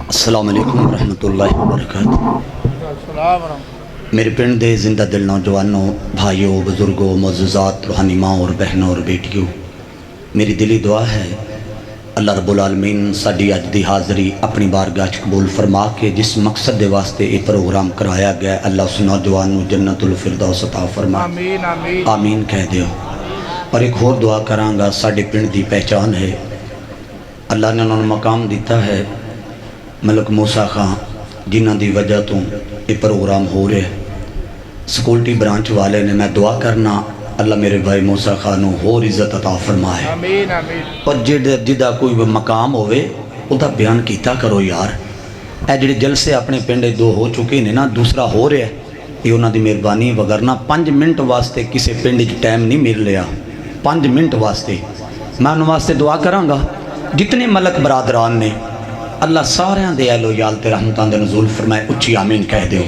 अस्सलाम वालेकुम रहमतुल्लाहि व बरकातहू। मेरे पिंड दे जिंदा दिल नौजवानों, भाइयों, बुजुर्गों, मोअज़्ज़ज़ात, रूहानी माँ और बहनों और बेटियों, मेरी दिली दुआ है अल्लाह रब्बुल आलमीन साडी अज दी हाज़री अपनी बारगाह कबूल फरमा के जिस मकसद दे वास्ते ये प्रोग्राम कराया गया, अल्लाह उस नौजवान नूं जन्नतुल फिरदौस अता फरमा। आमीन आमीन आमीन कह दियो। और एक होर दुआ करांगा, साडे पिंड दी पहचान है, अल्लाह ने उन्होंने मकाम दिता है मलक मूसा खां, जिन्हां दी वजह तो ये प्रोग्राम हो रहा है। सिक्योरिटी ब्रांच वाले ने, मैं दुआ करना अल्लाह मेरे भाई मूसा खान नूं होर इज्जत अता फरमाए। आमीन आमीन। और जिदा कोई मकाम होवे उदा बयान किया करो यार। ए जिहड़े जलसे अपने पिंड दो हो चुके ने ना, दूसरा हो रहा है, ये उन्हां दी मेहरबानी। वगरना 5 मिनट वास्ते किसी पिंड च टाइम नहीं मिल रहा। 5 मिनट वास्ते मैं उन्होंने वास्ते दुआ करांगा। जितने मलक बरादरान ने, अल्लाह सारियां दे अहलो याल ते रहमतां दे नज़ूल फरमाए। उच्ची आमीन कह दो।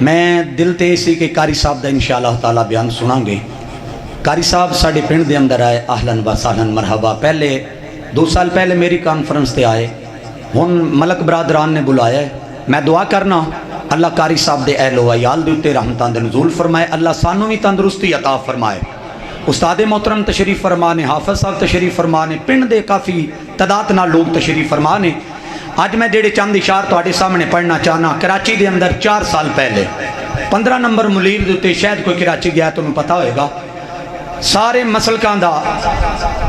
मैं दिल ते सी कि कारी साहब का इंशाअल्लाह ताला बयान सुनांगे। कारी साहब साडे पिंड दे अंदर आए, आहलन व सहलन मरहबा। पहले 2 साल पहले मेरी कॉन्फ्रेंस ते आए, हुण मलक बरादरान ने बुलाया है। मैं दुआ करना अल्लाह कारी साहब दे अहलो याल दे उत्ते रहमतां दे नज़ूल फरमाए। अल्लाह सानू भी तंदुरुस्ती अता फरमाए। उस्ताद मोहतरम तशरीफ फरमा ने, हाफिज साहब तशरीफ फरमा ने, पिंड दे काफ़ी तादाद नाल लोग तशरीफ फरमा ने। अज मैं जेडे चंद इशार तुहाडे सामने पढ़ना चाहना। कराची के अंदर 4 साल पहले 15 नंबर मुलीर दे उत्ते, शायद कोई कराची गया तुहानूं पता होएगा, सारे मसलकां दा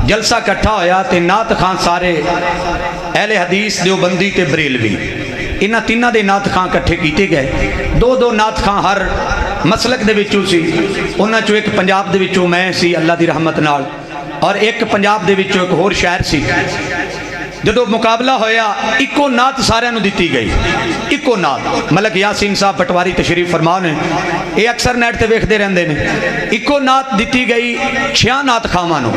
जलसा इकट्ठा होया ते नात खां सारे अहले हदीस, देवबंदी ते बरेलवी, इन्हां तिन्हां दे नात खां इकट्ठे कीते गए। 2-2 नात खां हर मसलक दे विचों सी। उन्हां चों एक पंजाब दे विचों मैं सी अल्लाह दी रहमत नाल, और एक पंजाब दे विचों एक होर शहर सी। जदों मुकाबला होया, इको नात सारियां नूं दित्ती गई। इको नात मलक यासीन साहब पटवारी तशरीफ फरमा ने, ये अक्सर नैट ते वेखदे रहिंदे ने। इको नात दित्ती गई 6 नात खावां नूं।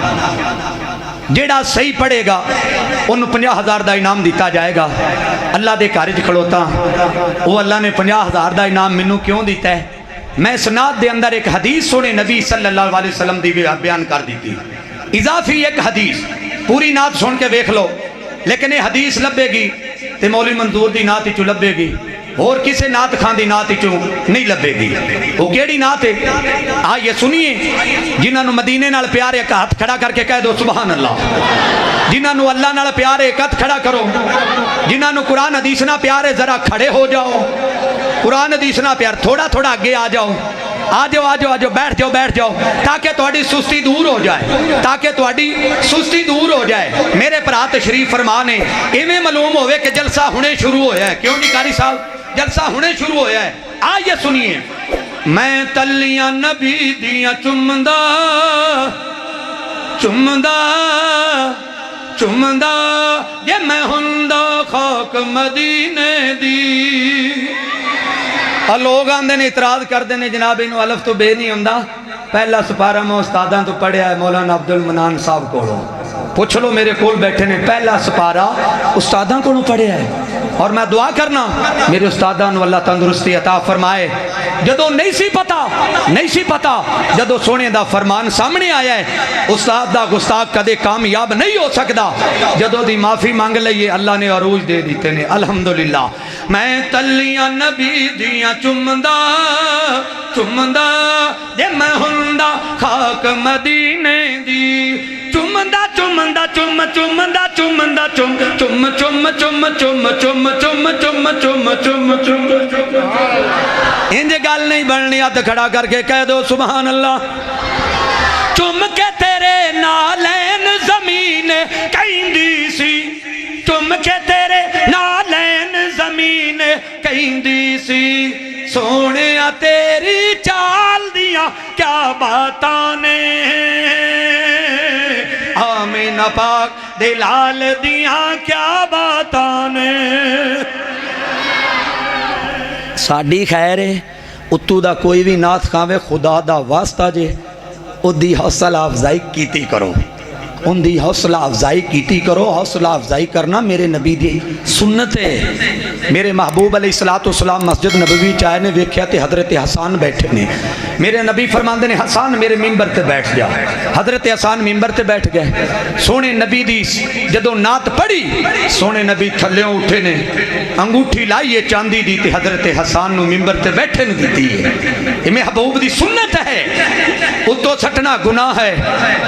जेड़ा सही पढ़ेगा उन्होंने 50,000 का इनाम दिता जाएगा। अल्लाह के घर च खड़ोता, वो अल्लाह ने 50,000 का इनाम मैनू क्यों दिता है? मैं इस नात के अंदर एक हदीस सोने नबी सल्लल्लाहु अलैहि वसल्लम की बयान कर दी थी। इजाफी एक हदीस, पूरी नात सुन के वेख लो, लेकिन ये हदीस लभेगी तो मौलवी मंजूर की नात चू लभेगी, और किसी नात खां की नात चू नहीं लभेगी। वो केड़ी नात है? आ ये सुनिए। जिन्होंने मदीने नाल प्यार एक हाथ खड़ा करके कह दो सुभान अल्लाह। जिन्होंने अल्लाह नाल प्यार एक हाथ खड़ा करो। जिन्होंने कुरान हदीस ना प्यार है जरा खड़े हो जाओ। कुरान हदीस ना प्यार, थोड़ा थोड़ा आगे आ जाओ। आ जाओ आ जाओ आ जाओ, बैठ जाओ बैठ जाओ, ताकि थोड़ी सुस्ती दूर हो जाए, ताकि थोड़ी सुस्ती दूर हो जाए। मेरे भरा तशरीफ फरमा ने, इवें मालूम होवे कि जलसा हुणे शुरू होया है। क्यों जी कारी साहब, जलसा हुणे शुरू होया है। आइए सुनिए। मैं तलियां नबी दियां चुमदा चुमदा चुमदा, जे मैं हुंदा खाक मदीने दी। लोग आंदे ने, इतराज करते हैं, जनाब इनू अलफ तो बे नहीं आंदा। पहला सिपारा मैं उस्तादां तो पढ़िया है, मौलाना अब्दुल मनान साहब कोलों। पुछ लो, मेरे कोल बैठे ने, पहला सिपारा उस्तादां कोलों पढ़िया है। और मैं दुआ करना मेरे उस्तादां नूं अल्लाह तंदुरुस्ती अता फरमाए। जदों नहीं सी पता, जदों सोने दा फरमान सामने आया है, उस्ताद दा गुस्ताख कदे कामयाब नहीं हो सकता। जदों दी माफ़ी मंग लईए, अल्लाह ने अरूज दे दिते ने, अल्हम्दुलिल्लाह। मैं तलियां नबी दियां चुमदा चुमदा, जे मैं हुंदा खाक मदीने दी। चुमदा चुमदा चुम चुमदा चुमदा चुम चुम चुम चुम चुम चुम चुम चुम चुम चुम चुम। इंज गल नहीं बननी, हथ खड़ा करके कह दो सुभान अल्लाह। चुम के तेरे नालैन जमीन कहंदी सी, चुम के तेरे नालैन जमीन कहंदी सी। सोने तेरी चाल दिया क्या बातां ने, आमीना पाक दिलाल दिया क्या बातां ने। साडी खैर है, उत्तू दा कोई भी नाथ खावे, खुदा दा वास्ता जे उदी हौसला अफजाई कीती करो। उनकी हौसला अफजाई कीती करो। हौसला अफजाई करना मेरे नबी दी सुन्नत है। मेरे महबूब अलैहिस्सलाम मस्जिद नबवी च आए ने, वेख्या तो हज़रत हसन बैठे ने। मेरे नबी फरमाते ने हसन मेरे मिंबर ते बैठ जा। हज़रत हसन मिंबर ते बैठ गए। सोने नबी दी जदों नात पढ़ी, सोने नबी थल्लों उठे ने, अंगूठी लाई है चांदी दी, ते हज़रत हसन नूं मिंबर ते बैठे ने दी है। ये महबूब दी सुन्नत है। उत्तों सटना गुनाह है,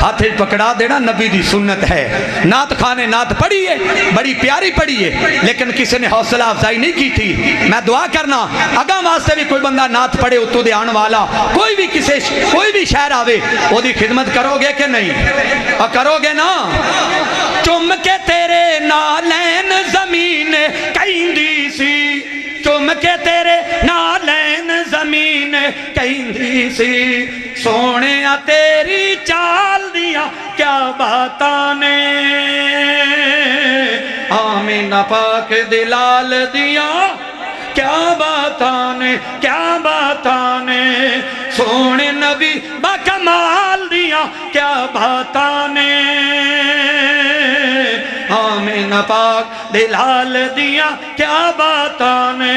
हाथ पकड़ा देना नबी दी सुन्नत है। नात खाने नात पढ़ी है, बड़ी प्यारी पढ़ी है, लेकिन किसी ने हौसला अफजाई नहीं की थी। मैं दुआ करना अगा वास्ते भी कोई बंदा नात पढ़े उत्तों दे आने वाला, कोई भी किसी कोई भी शहर आवे, ओदी खिदमत करोगे कि नहीं? और करोगे ना? चुम के तेरे नालैन जमीन कहंदी सी, चुम के तेरे नालैन जमीन कहंदी सी, सोने तेरी चाल दिया क्या बातां ने, आमीना पाक दिलाल दिया क्या बातां ने, क्या बातां ने, सोने नबी बाकमाल दिया क्या बातां ने, आमीना पाक दिलाल दिया क्या बातां ने।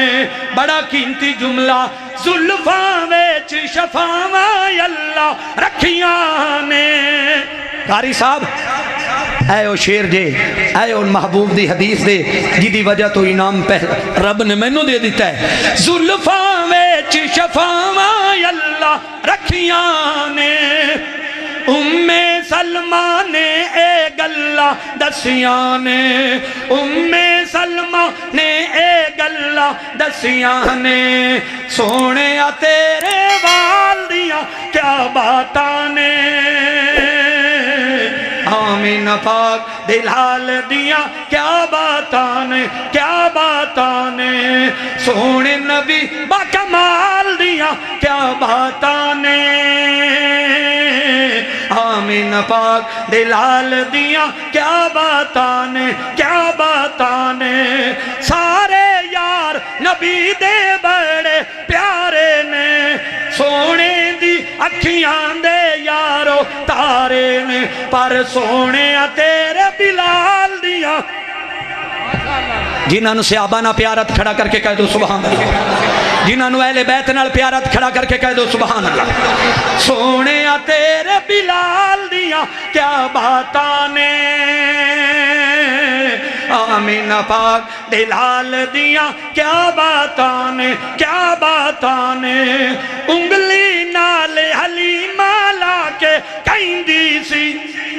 बड़ा कीमती जुमला, जुल्फा विच शफावां अल्लाह रखियां ने। कारी साहब ऐ ओ शेर जे, ऐ ओ महबूब दी हदीस दे जिदी वजह तो इनाम रब ने मैनू दे दिता है। जुल्फा विच शफावां अल्लाह रखियां ने, उम्मे सलमा ने ए गल्ला दसियां ने, उम्मे सलमा ने ए गल्ला दसियां ने, सोने तेरे वाल दिया क्या बातां ने, आमीना पाक दिलाल दिया क्या बातां ने, क्या बातां ने, सोने नबी बाकमाल दिया क्या बातां ने, आमीना पाक दिलाल दिया क्या बातां ने, क्या बातां ने। सारे यार नबी दे बड़े प्यारे ने, सोने दी अखियां दे यारो तारे ने, पर सोने तेरे बिलाल दिया। जिन्होंने सहाबा ना प्यारत खड़ा करके कह दो सुभान अल्लाह, जिन्होंने अहले बैत नाल प्यारत खड़ा करके कह दो सुभान अल्लाह। सोने तेरे बिलाल दिया क्या बातां ने, आमीना पाक दिलाल दिया क्या बातां ने, क्या बातां ने। उंगली नाल हलीमा ला के कहंदी सी,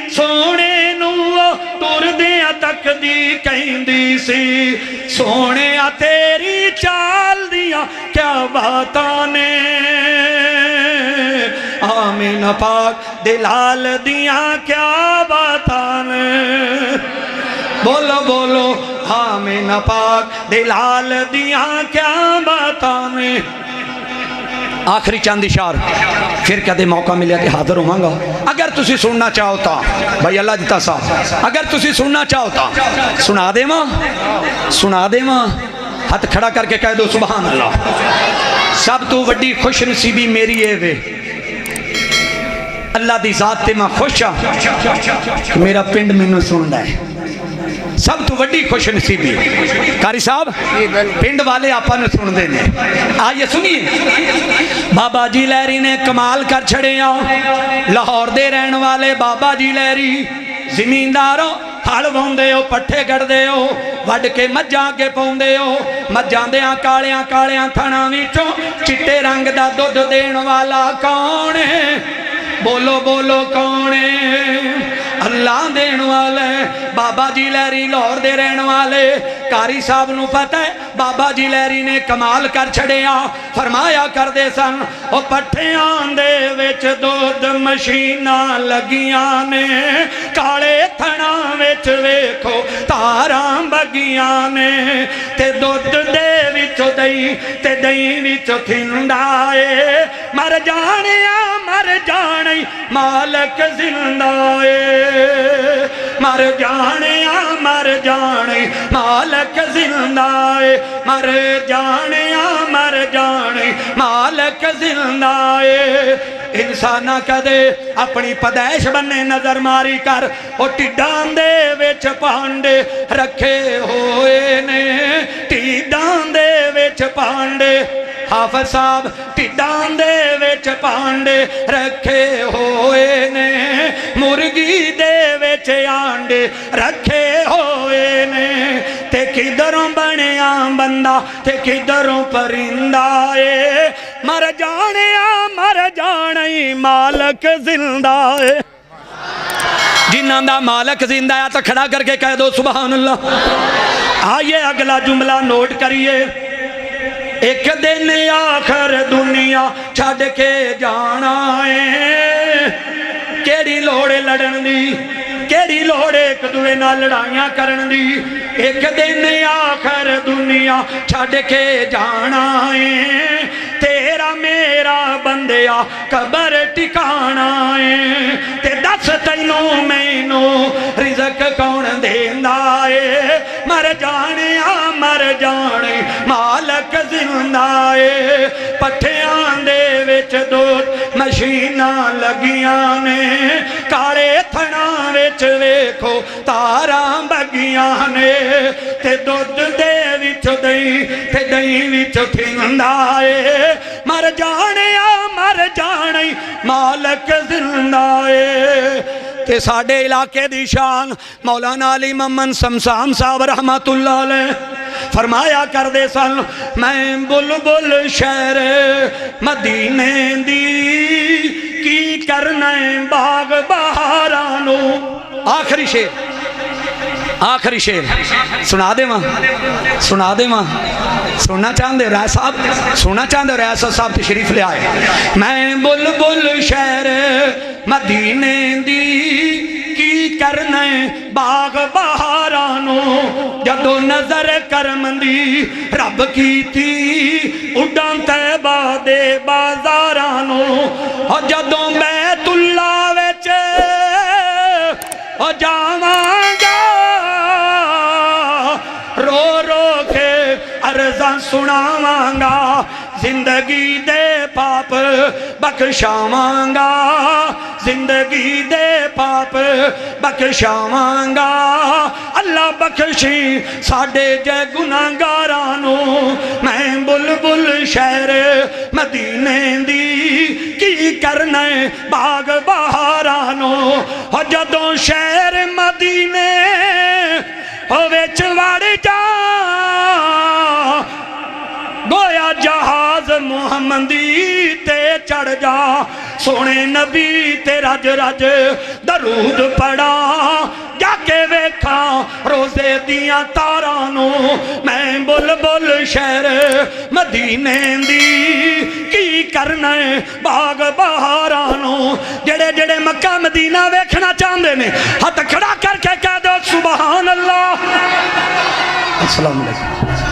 सोने नू तुरदियां तकदी कहंदी सी, सोने तेरी चाल दिया क्या बातां ने, आमीना पाक दिलाल दिया क्या बातां ने। बोलो बोलो आमीना पाक दिलाल दिया क्या बातां ने। आखिरी चंद इशार, फिर कदे मौका मिले तो हाजिर होवांगा। अगर तुसी सुनना चाहो तो भाई अल्लाह दिता साहब, अगर तुसी सुनना चाहो तो सुना देवां, सुना देवां। हाथ खड़ा करके कह दो सुभान अल्लाह। सब तो वड्डी खुश नसीबी मेरी है वे, अल्लाह दी जात ते मैं खुश हाँ कि मेरा पिंड मैनू सुनदा है। सब तो वड्डी खुश नसीबी कारी साहब पिंड वाले आपा ने सुनते हैं। आइए सुनिए, बाबा जी लहरी ने कमाल कर छड़े। लाहौर दे रहन वाले बाबा जी लहरी जमींदारों हल वाउंदे हो, पट्ठे गढ़दे हो, वड के मज्जां अगे पाउंदे हो। मज्जां देयां कालियां कालियां थणां विचों चिट्टे रंग दा दुध देण वाला कौन है? बोलो बोलो कौन है? अल्लाह देण वाले बाबा जी लहरी लाहौर दे रहन वाले। कारी साहब नूं पता है बाबा जी लहरी ने कमाल कर छड़िया। फरमाया करदे सन ओ पट्ठियां दे विच दुध मशीनां लगियां ने, काले थणां विच वेखो तारां बगियां ने, ते दुध दे विच दही ते दही विच थिंदा ए। मर जाने मालक जिंदा ए, मर जाने मालक जिंदा है, मर जाने मर जाने मालक जिंदा है। इंसाना कदे अपनी पदैश बन्ने नजर मारी कर ओ टिड्डां दे विच भांडे रखे होए ने, टिड्डां दे विच भांडे। हाफिज साहब टिड्डां दे विच भांडे रखे होए ने, मुर्गी दे विच आंडे रखे होए ने। ते किधरों बनया बंदा ते किधरों परिंदा है, मर जाने मालक जिंदा है। जिन्हां दा मालक जिंदा है तो खड़ा करके कह दो सुभान अल्लाह। आइए अगला जुमला नोट करिए। एक दिन आखिर दुनिया छड़ के जाना है, केड़ी लोड़ लड़न दी, केड़ी लोड़ एक दूए नाल लड़ाइयां करन दी। एक दिन आखिर दुनिया छड़ के जाना है, तेरा मेरा बंदिया कबर टिकाना है। ते दस तैनू मैनू रिज़क कौन देंदा है, मर जाने मालक जिंदा है। पट्ठियां दे विच दो मशीनां लगियां ने, काले थणा विच वेखो तारां बगियां ने। ते दुध दे विच दही ते दही विच ठिंदा है, मर जाने मालक जिंदा है। ते साडे इलाके दी शान मौलाना अली मोहम्मद शमशान साहब रहमतुल्लाह अलैह फरमाया करदे सन, मैं बुलबुल शहर मदीने दी की करना बाग बहारां नू। आखिरी शेर सुना देवां सुनना चाहते हो राय साहब, सुनना चाहते हो राय साहब तशरीफ ले आए। मैं बुलबुल शहर मदीने दी की करना बाग बहारां नू, जदों नजर करम दी रब की थी उड़ां तैबा दे बाजारां नू। और जदों बैतुल्ला विच जावांगा रो रो के अर्ज़ां सुनावांगा, जिंदगी दे पाप बख्शावांगा, जिंदगी दे पाप बख्शावांगा। अल्लाह बख्शी साडे जै गुनाहगारां नू। मैं बुलबुल शहर मदीने दी की करना बाग बहारां नू। हो जदों शहर मदीने हो विच वड़ जा, गोया जहाज मुहम्मदी ते चढ़ जा। सोने नबी ते रज रज दरूद पड़ा, जाके वेखा रोजे दियां तारां नू। मैं बुलबुल शहर मदीने दी की करना बाग बहारां नू। जेड़े जेड़े मक्का मदीना वेखना चाहते ने हथ खड़ा करके कह दो सुभान अल्लाह। अस्सलाम वालेकुम।